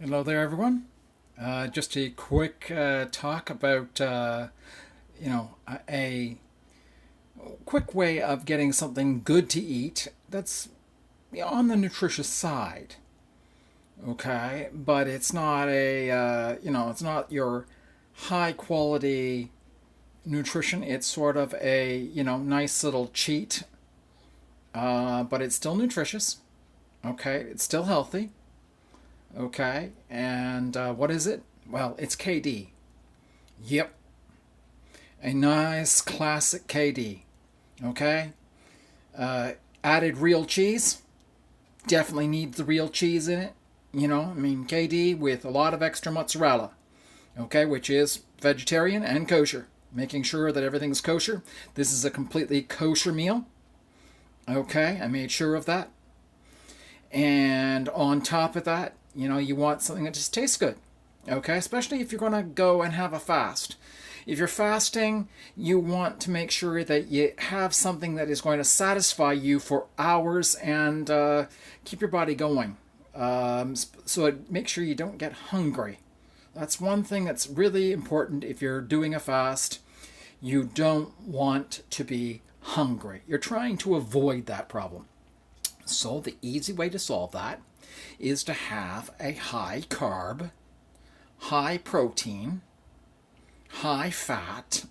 Hello there, everyone. Just a quick talk about, a quick way of getting something good to eat that's on the nutritious side. Okay, but it's not it's not your high quality nutrition. It's sort of a, nice little cheat, but it's still nutritious. Okay, it's still healthy. Okay, and what is it? Well, it's KD. Yep, a nice classic KD. Okay, added real cheese. Definitely needs the real cheese in it. KD with a lot of extra mozzarella. Okay, which is vegetarian and kosher. Making sure that everything's kosher. This is a completely kosher meal. Okay, I made sure of that. And on top of that, you want something that just tastes good. Okay, especially if you're going to go and have a fast. If you're fasting, you want to make sure that you have something that is going to satisfy you for hours and keep your body going. So make sure you don't get hungry. That's one thing that's really important if you're doing a fast. You don't want to be hungry. You're trying to avoid that problem. So the easy way to solve that is to have a high carb, high protein, high fat,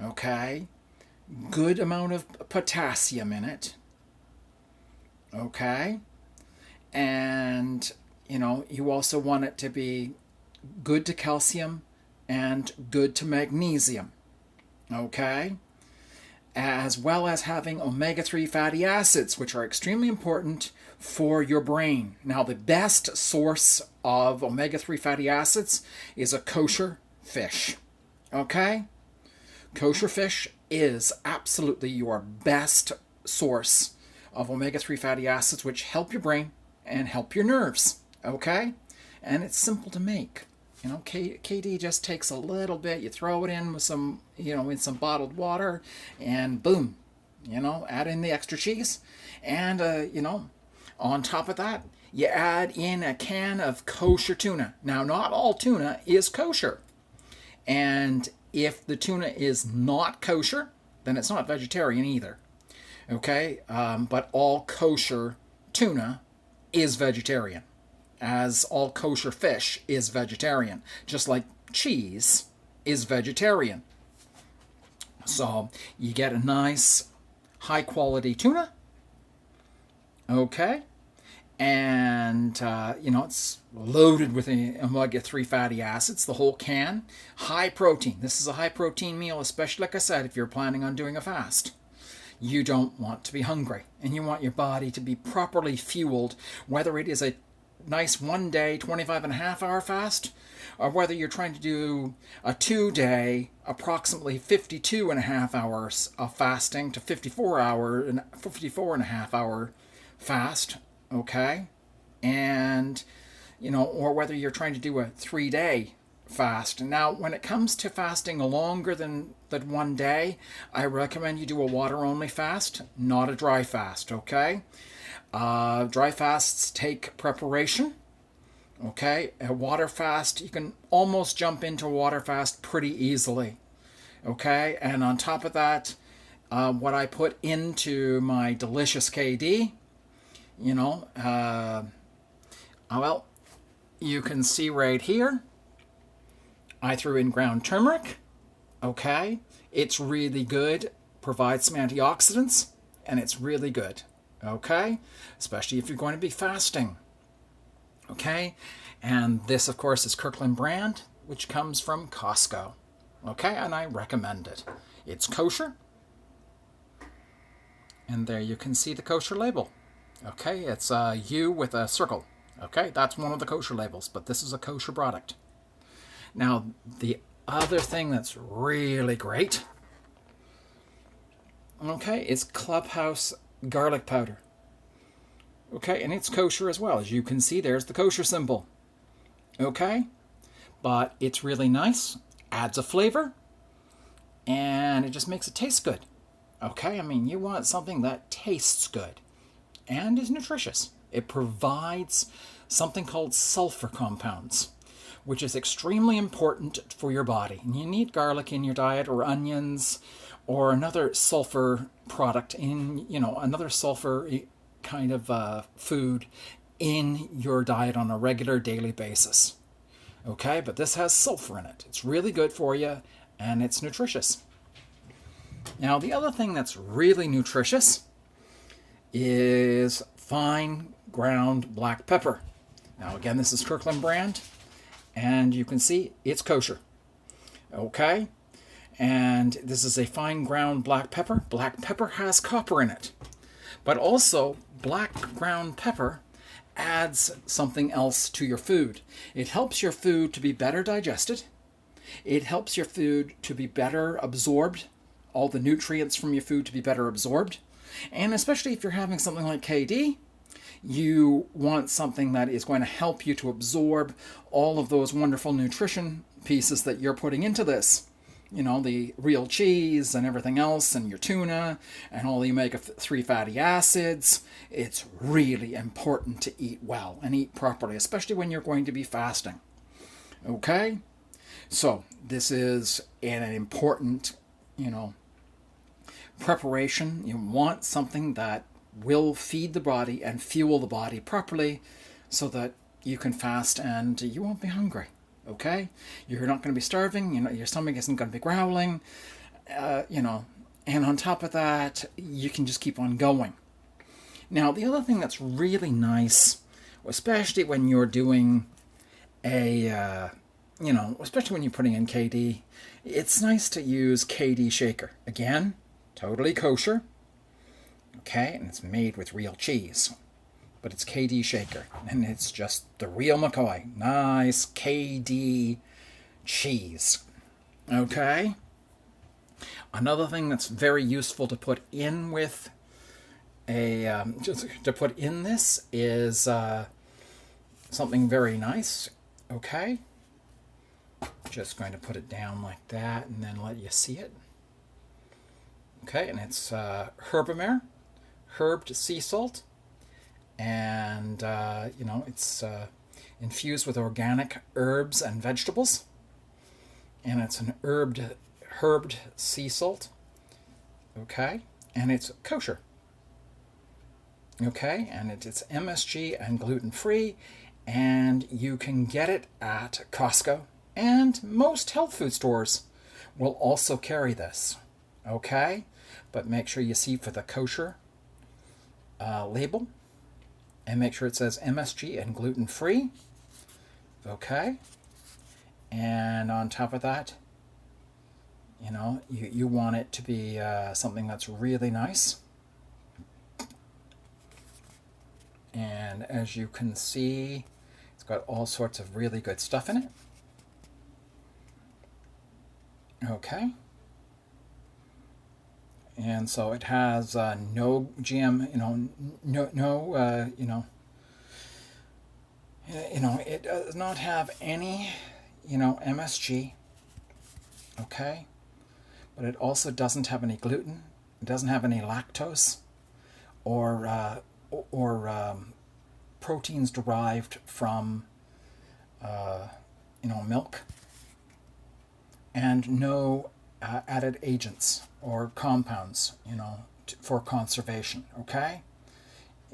okay, good amount of potassium in it, okay, and you also want it to be good to calcium and good to magnesium, okay, as well as having omega-3 fatty acids, which are extremely important for your brain. Now, the best source of omega-3 fatty acids is a kosher fish. Okay? Kosher fish is absolutely your best source of omega-3 fatty acids, which help your brain and help your nerves. Okay? And it's simple to make. KD just takes a little bit. You throw it in with some, in some bottled water, and boom, add in the extra cheese, and on top of that, you add in a can of kosher tuna. Now, not all tuna is kosher, and if the tuna is not kosher, then it's not vegetarian either. Okay, but all kosher tuna is vegetarian, as all kosher fish is vegetarian, just like cheese is vegetarian. So you get a nice high quality tuna, okay, and it's loaded with omega-3 fatty acids, the whole can. High protein. This is a high protein meal, especially, like I said, if you're planning on doing a fast. You don't want to be hungry, and you want your body to be properly fueled, whether it is a nice 1 day 25 and a half hour fast, or whether you're trying to do a 2 day approximately 52 and a half hours of fasting to 54 and a half hour fast, okay, and or whether you're trying to do a 3 day fast. Now, when it comes to fasting longer than 1 day, I recommend you do a water only fast, not a dry fast. Okay. Dry fasts take preparation. Okay, a water fast, you can almost jump into a water fast pretty easily. Okay, and on top of that, what I put into my delicious KD, well, you can see right here, I threw in ground turmeric. Okay, it's really good, provides some antioxidants, and it's really good. Okay, especially if you're going to be fasting. Okay, and this, of course, is Kirkland brand, which comes from Costco. Okay, and I recommend it. It's kosher, and there you can see the kosher label. Okay, it's a U with a circle. Okay, that's one of the kosher labels, but this is a kosher product. Now, the other thing that's really great, okay, is Clubhouse garlic powder. Okay, and it's kosher as well. As you can see, there's the kosher symbol. Okay, but it's really nice, adds a flavor, and it just makes it taste good. Okay, I mean, you want something that tastes good and is nutritious. It provides something called sulfur compounds, which is extremely important for your body. And you need garlic in your diet, or onions, or another sulfur product in, another sulfur kind of food in your diet on a regular daily basis. Okay, but this has sulfur in it. It's really good for you, and it's nutritious. Now, the other thing that's really nutritious is fine ground black pepper. Now, again, this is Kirkland brand, and you can see it's kosher. Okay, and this is a fine ground black pepper. Black pepper has copper in it, but also black ground pepper adds something else to your food. It helps your food to be better digested. It helps your food to be better absorbed, all the nutrients from your food to be better absorbed. And especially if you're having something like KD, you want something that is going to help you to absorb all of those wonderful nutrition pieces that you're putting into this. The real cheese and everything else, and your tuna, and all the omega-3 fatty acids. It's really important to eat well and eat properly, especially when you're going to be fasting. Okay? So, this is an important, preparation. You want something that will feed the body and fuel the body properly so that you can fast and you won't be hungry. Okay? You're not going to be starving, your stomach isn't going to be growling, and on top of that, you can just keep on going. Now, the other thing that's really nice, especially when you're doing especially when you're putting in KD, it's nice to use KD shaker. Again, totally kosher. Okay, and it's made with real cheese. But it's KD shaker, and it's just the real McCoy. Nice KD cheese. Okay? Another thing that's very useful to put in with just to put in this is something very nice. Okay? Just going to put it down like that and then let you see it. Okay, and it's Herbamare, herbed sea salt. And, it's infused with organic herbs and vegetables. And it's an herbed sea salt. Okay? And it's kosher. Okay? And it's MSG and gluten-free. And you can get it at Costco. And most health food stores will also carry this. Okay? But make sure you see for the kosher label. And make sure it says MSG and gluten-free. Okay. And on top of that, you want it to be something that's really nice. And as you can see, it's got all sorts of really good stuff in it. Okay. And so it has no GM, it does not have any, MSG, okay? But it also doesn't have any gluten. It doesn't have any lactose or proteins derived from, milk, and no added agents or compounds, for conservation, okay?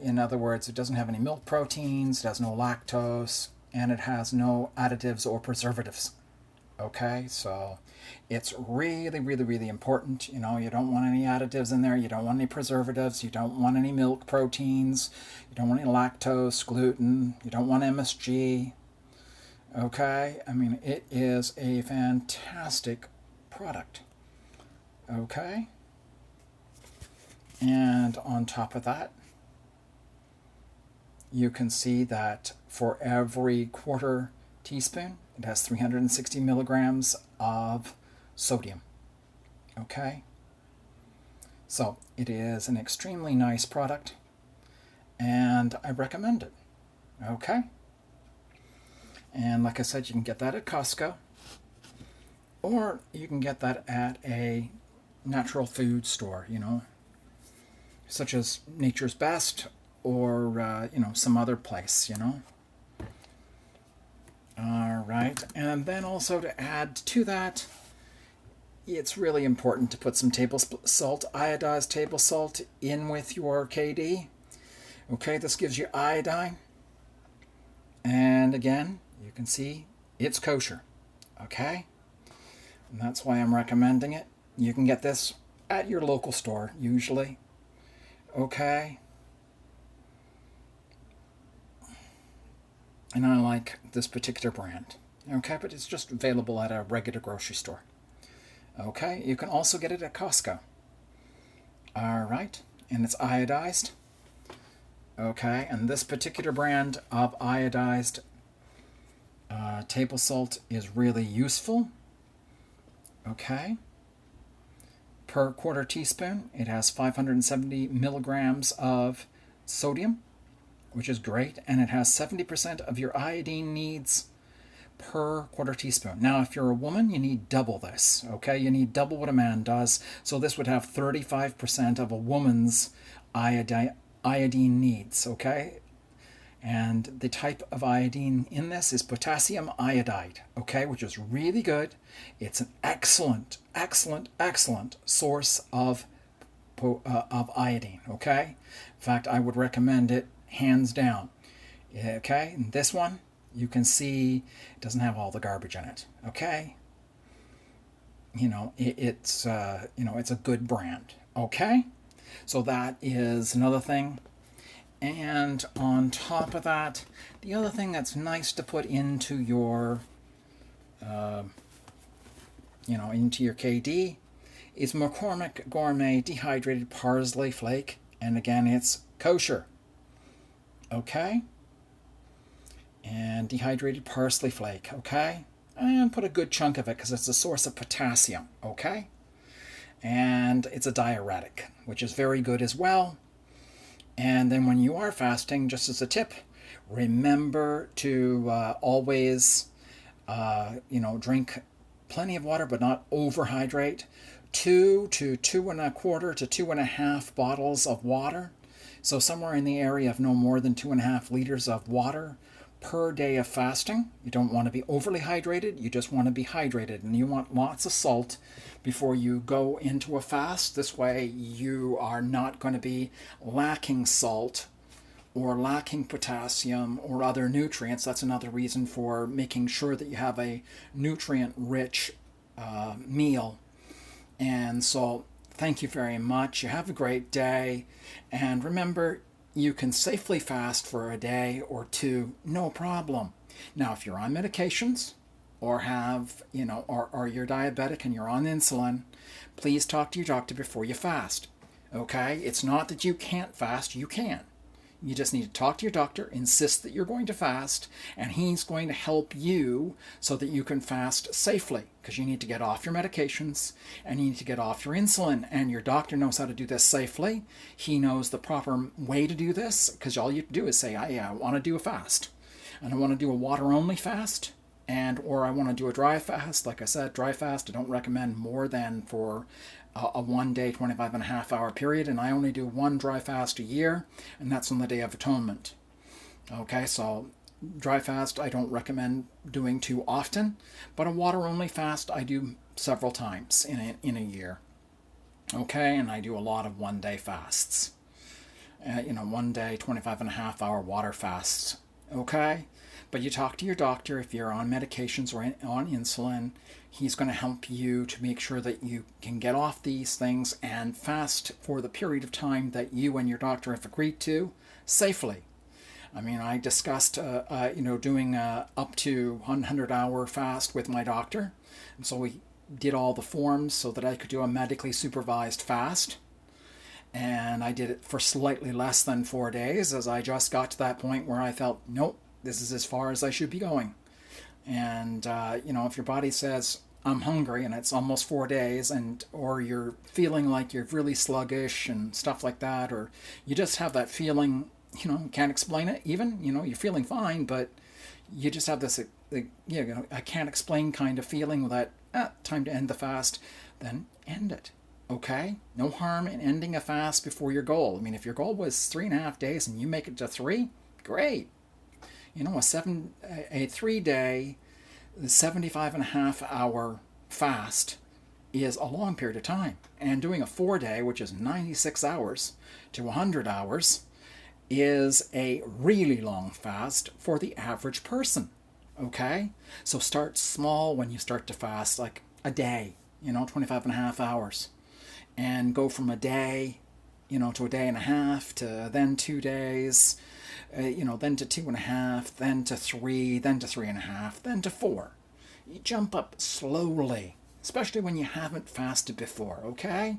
In other words, it doesn't have any milk proteins, it has no lactose, and it has no additives or preservatives, okay? So it's really, really, really important. You don't want any additives in there, you don't want any preservatives, you don't want any milk proteins, you don't want any lactose, gluten, you don't want MSG, okay? I mean, it is a fantastic product. Okay? And on top of that, you can see that for every quarter teaspoon, it has 360 milligrams of sodium. Okay? So it is an extremely nice product, and I recommend it. Okay? And like I said, you can get that at Costco, or you can get that at a natural food store, such as Nature's Best or, some other place, right. And then also to add to that, it's really important to put some table salt, iodized table salt, in with your KD. Okay, this gives you iodine. And again, you can see it's kosher. Okay? And that's why I'm recommending it. You can get this at your local store, usually. Okay? And I like this particular brand. Okay, but it's just available at a regular grocery store. Okay, you can also get it at Costco. All right, and it's iodized. Okay, and this particular brand of iodized table salt is really useful. Okay, per quarter teaspoon, it has 570 milligrams of sodium, which is great, and it has 70% of your iodine needs per quarter teaspoon. Now, if you're a woman, you need double this, okay? You need double what a man does. So this would have 35% of a woman's iodine needs, okay? And the type of iodine in this is potassium iodide, okay, which is really good. It's an excellent, excellent, excellent source of iodine, okay? In fact, I would recommend it hands down, okay? And this one, you can see it doesn't have all the garbage in it, okay? It's a good brand, okay? So that is another thing. And on top of that, the other thing that's nice to put into your, into your KD is McCormick Gourmet Dehydrated Parsley Flake. And again, it's kosher. Okay? And dehydrated parsley flake, okay? And put a good chunk of it because it's a source of potassium, okay? And it's a diuretic, which is very good as well. And then when you are fasting, just as a tip, remember to always, drink plenty of water, but not overhydrate. 2 to 2.25 to 2.5 bottles of water. So somewhere in the area of no more than 2.5 liters of water per day of fasting. You don't want to be overly hydrated. You just want to be hydrated, and you want lots of salt before you go into a fast. This way you are not going to be lacking salt or lacking potassium or other nutrients. That's another reason for making sure that you have a nutrient-rich meal. And so thank you very much. You have a great day. And remember, you can safely fast for a day or two, no problem. Now, if you're on medications or or you're diabetic and you're on insulin, please talk to your doctor before you fast. Okay? It's not that you can't fast, you can. You just need to talk to your doctor, insist that you're going to fast, and he's going to help you so that you can fast safely, because you need to get off your medications and you need to get off your insulin, and your doctor knows how to do this safely. He knows the proper way to do this, because all you have to do is say, I want to do a fast, and I want to do a water-only fast, or I want to do a dry fast. Like I said, dry fast, I don't recommend more than for a 1 day, 25.5 hour period, and I only do one dry fast a year, and that's on the Day of Atonement. Okay, so dry fast I don't recommend doing too often, but a water-only fast I do several times in a year. Okay, and I do a lot of 1 day fasts. 1 day, 25.5 hour water fasts. Okay? But you talk to your doctor if you're on medications or on insulin. He's going to help you to make sure that you can get off these things and fast for the period of time that you and your doctor have agreed to safely. I mean, I discussed, doing up to 100-hour fast with my doctor. And so we did all the forms so that I could do a medically supervised fast. And I did it for slightly less than 4 days, as I just got to that point where I felt, nope, this is as far as I should be going. And, if your body says, I'm hungry, and it's almost 4 days, or you're feeling like you're really sluggish and stuff like that, or you just have that feeling, can't explain it even, you're feeling fine, but you just have this, I can't explain kind of feeling that, time to end the fast, then end it. Okay? No harm in ending a fast before your goal. I mean, if your goal was 3.5 days and you make it to 3, great. A 3 day The 75 and a half hour fast is a long period of time. And doing a 4-day, which is 96 hours to 100 hours, is a really long fast for the average person. Okay? So start small when you start to fast, like a day, 25 and a half hours. And go from a day, to a day and a half, to then 2 days, then to 2.5, then to 3, then to 3.5, then to 4. You jump up slowly, especially when you haven't fasted before, okay?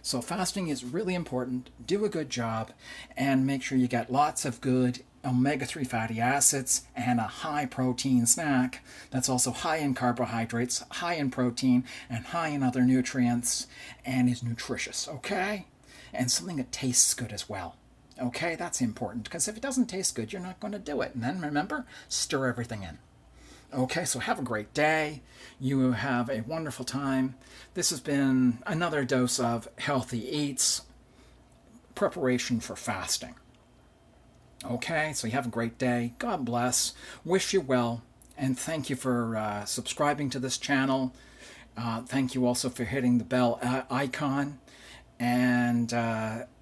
So fasting is really important. Do a good job and make sure you get lots of good omega-3 fatty acids and a high protein snack that's also high in carbohydrates, high in protein, and high in other nutrients, and is nutritious, okay? And something that tastes good as well. Okay, that's important, because if it doesn't taste good, you're not going to do it. And then remember, stir everything in. Okay, so have a great day. You have a wonderful time. This has been another dose of Healthy Eats, preparation for fasting. Okay, so you have a great day. God bless. Wish you well. And thank you for subscribing to this channel. Thank you also for hitting the bell icon. And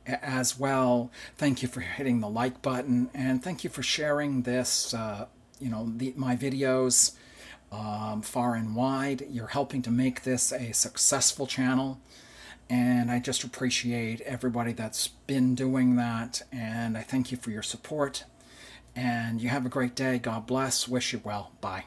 as well, thank you for hitting the like button. And thank you for sharing this my videos far and wide. You're helping to make this a successful channel, and I just appreciate everybody that's been doing that, and I thank you for your support, and you have a great day. God bless. Wish you well. Bye.